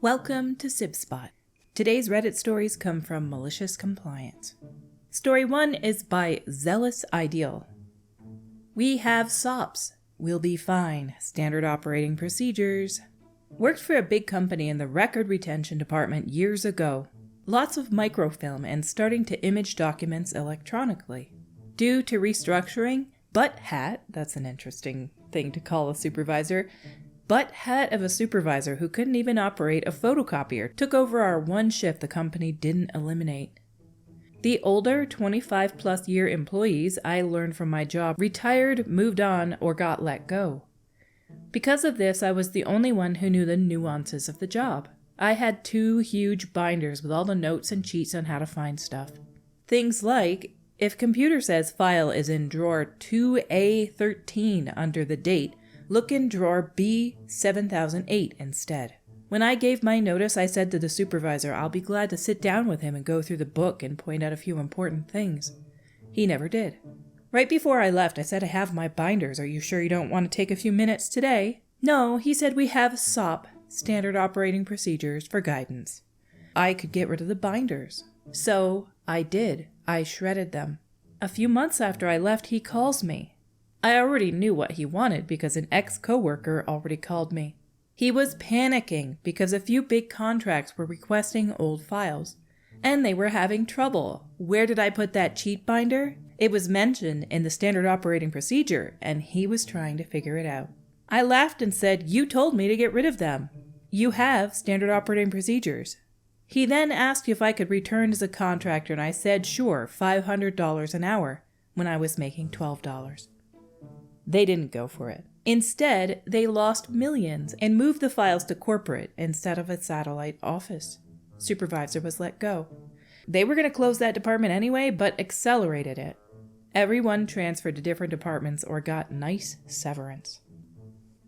Welcome to Sib Spot. Today's Reddit stories come from MaliciousCompliance. Story 1 is by Zealous Ideal. We have SOPs. We'll be fine. Standard operating procedures. Worked for a big company in the record retention department years ago. Lots of microfilm and starting to image documents electronically. Due to restructuring, butt hat, that's an interesting thing to call a supervisor, butt hat of a supervisor who couldn't even operate a photocopier took over our one shift the company didn't eliminate. The older 25-plus year employees I learned from my job retired, moved on, or got let go. Because of this, I was the only one who knew the nuances of the job. I had 2 huge binders with all the notes and cheats on how to find stuff. Things like, if computer says file is in drawer 2A13 under the date, look in drawer B7008 instead. When I gave my notice, I said to the supervisor, I'll be glad to sit down with him and go through the book and point out a few important things. He never did. Right before I left, I said I have my binders. Are you sure you don't want to take a few minutes today? No, he said we have SOP, Standard Operating Procedures, for guidance. I could get rid of the binders. So I did. I shredded them. A few months after I left, he calls me. I already knew what he wanted because an ex-coworker already called me. He was panicking because a few big contracts were requesting old files, and they were having trouble. Where did I put that cheat binder? It was mentioned in the standard operating procedure, and he was trying to figure it out. I laughed and said, "You told me to get rid of them. You have standard operating procedures." He then asked if I could return as a contractor, and I said, sure, $500 an hour, when I was making $12. They didn't go for it. Instead, they lost millions and moved the files to corporate instead of a satellite office. Supervisor was let go. They were going to close that department anyway, but accelerated it. Everyone transferred to different departments or got nice severance.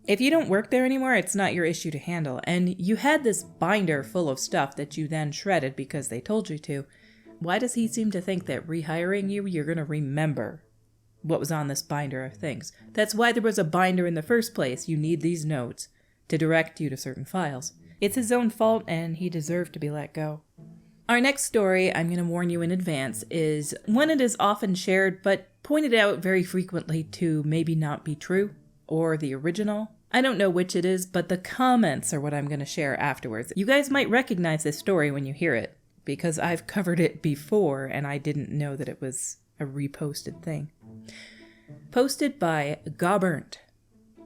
If you don't work there anymore, it's not your issue to handle, and you had this binder full of stuff that you then shredded because they told you to. Why does he seem to think that rehiring you, you're going to remember what was on this binder of things? That's why there was a binder in the first place. You need these notes to direct you to certain files. It's his own fault, and he deserved to be let go. Our next story, I'm going to warn you in advance, is one that is often shared but pointed out very frequently to maybe not be true, or the original. I don't know which it is, but the comments are what I'm going to share afterwards. You guys might recognize this story when you hear it, because I've covered it before and I didn't know that it was a reposted thing. Posted by Gobbernt.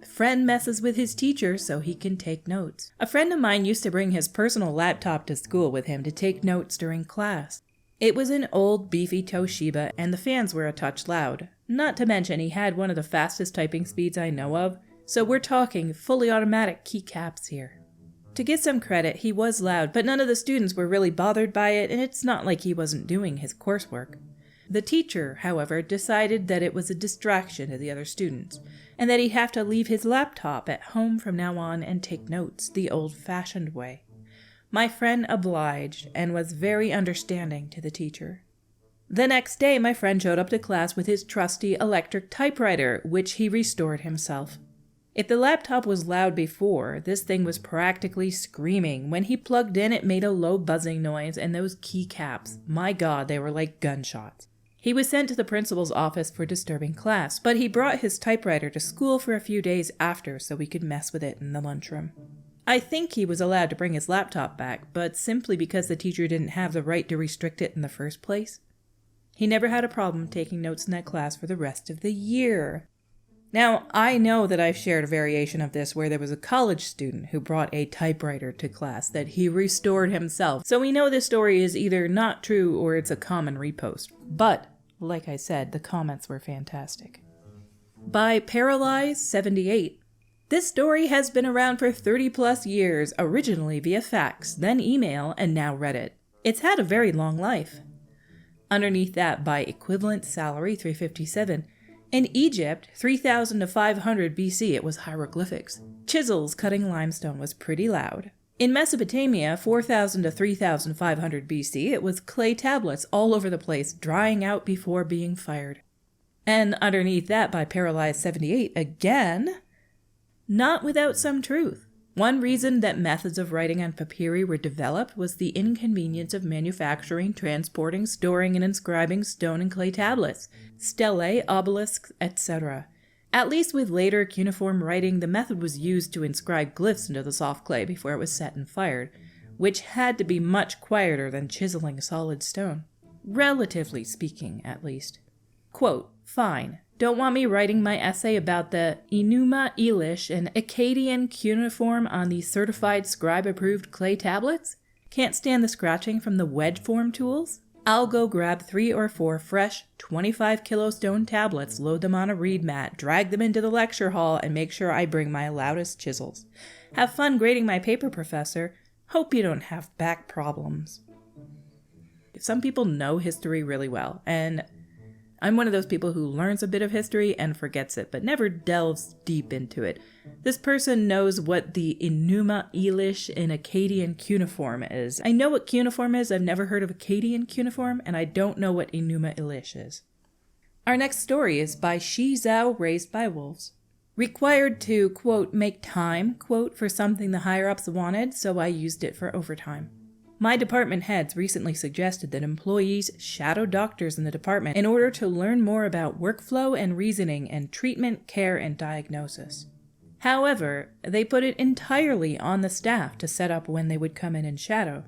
Friend messes with his teacher so he can take notes. A friend of mine used to bring his personal laptop to school with him to take notes during class. It was an old beefy Toshiba and the fans were a touch loud. Not to mention he had one of the fastest typing speeds I know of, so we're talking fully automatic keycaps here. To get some credit, he was loud, but none of the students were really bothered by it, and it's not like he wasn't doing his coursework. The teacher, however, decided that it was a distraction to the other students, and that he'd have to leave his laptop at home from now on and take notes the old-fashioned way. My friend obliged and was very understanding to the teacher. The next day, my friend showed up to class with his trusty electric typewriter, which he restored himself. If the laptop was loud before, this thing was practically screaming. When he plugged in, it made a low buzzing noise, and those keycaps, my God, they were like gunshots. He was sent to the principal's office for disturbing class, but he brought his typewriter to school for a few days after so we could mess with it in the lunchroom. I think he was allowed to bring his laptop back, but simply because the teacher didn't have the right to restrict it in the first place. He never had a problem taking notes in that class for the rest of the year. Now, I know that I've shared a variation of this where there was a college student who brought a typewriter to class that he restored himself. So we know this story is either not true or it's a common repost. But, like I said, the comments were fantastic. By Paralyze78. This story has been around for 30-plus years, originally via fax, then email, and now Reddit. It's had a very long life. Underneath that, by Equivalent Salary 357. In Egypt, 3000 to 500 BC, it was hieroglyphics. Chisels cutting limestone was pretty loud. In Mesopotamia, 4000 to 3500 BC, it was clay tablets all over the place, drying out before being fired. And underneath that, by Paralyze78 again, not without some truth. One reason that methods of writing on papyri were developed was the inconvenience of manufacturing, transporting, storing, and inscribing stone and clay tablets, stelae, obelisks, etc. At least with later cuneiform writing, the method was used to inscribe glyphs into the soft clay before it was set and fired, which had to be much quieter than chiseling solid stone. Relatively speaking, at least. Quote, "Fine. Don't want me writing my essay about the Enuma Elish and Akkadian cuneiform on the certified scribe-approved clay tablets? Can't stand the scratching from the wedge form tools? I'll go grab 3 or 4 fresh 25-kilo stone tablets, load them on a reed mat, drag them into the lecture hall, and make sure I bring my loudest chisels. Have fun grading my paper, Professor. Hope you don't have back problems." Some people know history really well, and I'm one of those people who learns a bit of history and forgets it, but never delves deep into it. This person knows what the Enuma Elish and Akkadian cuneiform is. I know what cuneiform is, I've never heard of Akkadian cuneiform, and I don't know what Enuma Elish is. Our next story is by Shi Zhao Raised by Wolves. Required to, quote, "make time," quote, "for something the higher-ups wanted, so I used it for overtime. My department heads recently suggested that employees shadow doctors in the department in order to learn more about workflow and reasoning and treatment, care, and diagnosis. However, they put it entirely on the staff to set up when they would come in and shadow.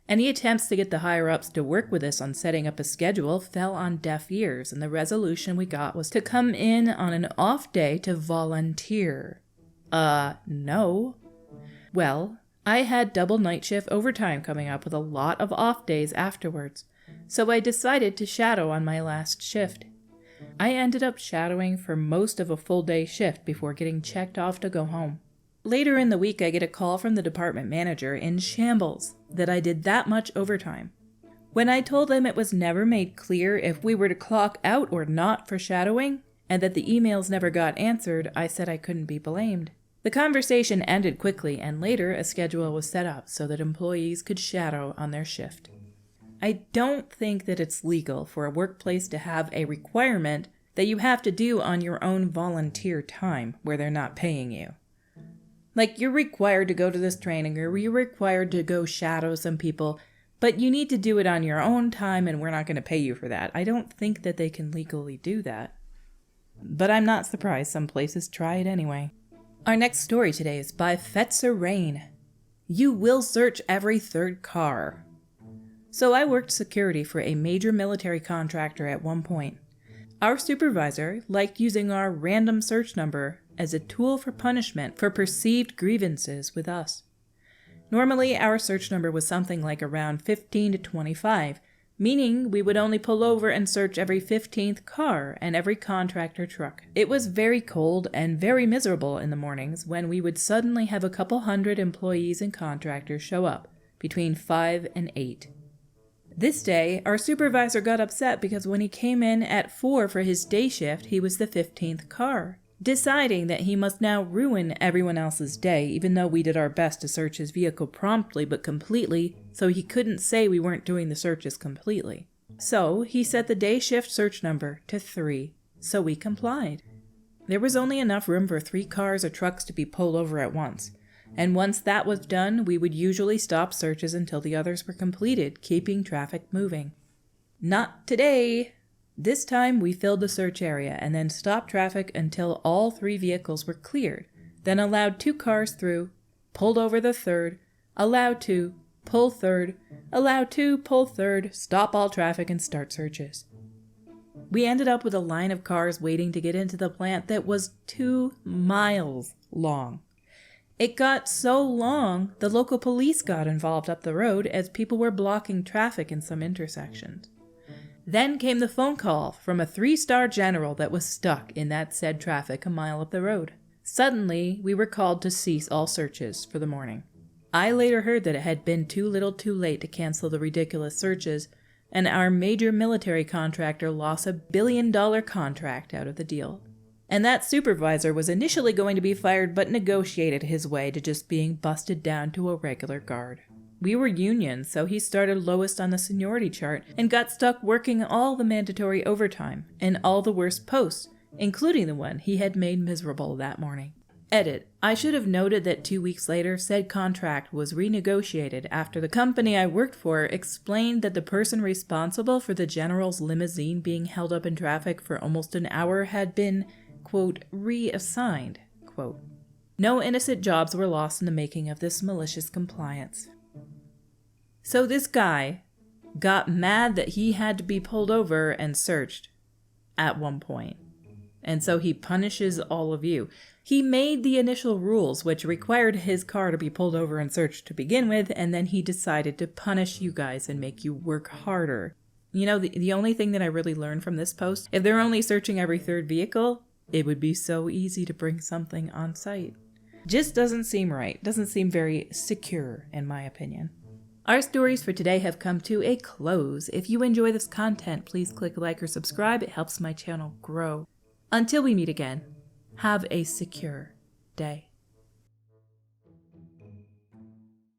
Any attempts to get the higher-ups to work with us on setting up a schedule fell on deaf ears, and the resolution we got was to come in on an off day to volunteer. No. Well, I had double night shift overtime coming up with a lot of off days afterwards, so I decided to shadow on my last shift. I ended up shadowing for most of a full day shift before getting checked off to go home. Later in the week, I get a call from the department manager in shambles that I did that much overtime. When I told them it was never made clear if we were to clock out or not for shadowing, and that the emails never got answered, I said I couldn't be blamed. The conversation ended quickly, and later a schedule was set up so that employees could shadow on their shift. I don't think that it's legal for a workplace to have a requirement that you have to do on your own volunteer time where they're not paying you. Like, you're required to go to this training, or you're required to go shadow some people, but you need to do it on your own time and we're not going to pay you for that. I don't think that they can legally do that. But I'm not surprised some places try it anyway. Our next story today is by Fetzer Rain. You will search every third car. So I worked security for a major military contractor at one point. Our supervisor liked using our random search number as a tool for punishment for perceived grievances with us. Normally, our search number was something like around 15 to 25, meaning we would only pull over and search every 15th car and every contractor truck. It was very cold and very miserable in the mornings when we would suddenly have a couple hundred employees and contractors show up, between 5 and 8. This day, our supervisor got upset because when he came in at 4 for his day shift, he was the 15th car, deciding that he must now ruin everyone else's day, even though we did our best to search his vehicle promptly but completely, so he couldn't say we weren't doing the searches completely. So he set the day shift search number to 3, so we complied. There was only enough room for 3 cars or trucks to be pulled over at once, and once that was done, we would usually stop searches until the others were completed, keeping traffic moving. Not today! This time, we filled the search area and then stopped traffic until all 3 vehicles were cleared, then allowed 2 cars through, pulled over the 3rd, allowed 2, pull 3rd, allowed 2, pull 3rd, stop all traffic, and start searches. We ended up with a line of cars waiting to get into the plant that was 2 miles long. It got so long, the local police got involved up the road as people were blocking traffic in some intersections. Then came the phone call from a 3-star general that was stuck in that said traffic a mile up the road. Suddenly, we were called to cease all searches for the morning. I later heard that it had been too little too late to cancel the ridiculous searches, and our major military contractor lost a $1 billion contract out of the deal. And that supervisor was initially going to be fired but negotiated his way to just being busted down to a regular guard. We were union, so he started lowest on the seniority chart and got stuck working all the mandatory overtime and all the worst posts, including the one he had made miserable that morning. Edit. I should have noted that 2 weeks later, said contract was renegotiated after the company I worked for explained that the person responsible for the general's limousine being held up in traffic for almost an hour had been, quote, reassigned, quote. No innocent jobs were lost in the making of this malicious compliance. So this guy got mad that he had to be pulled over and searched at one point. And so he punishes all of you. He made the initial rules, which required his car to be pulled over and searched to begin with, and then he decided to punish you guys and make you work harder. You know, the only thing that I really learned from this post, if they're only searching every third vehicle, it would be so easy to bring something on site. Just doesn't seem right. Doesn't seem very secure, in my opinion. Our stories for today have come to a close. If you enjoy this content, please click like or subscribe. It helps my channel grow. Until we meet again, have a secure day.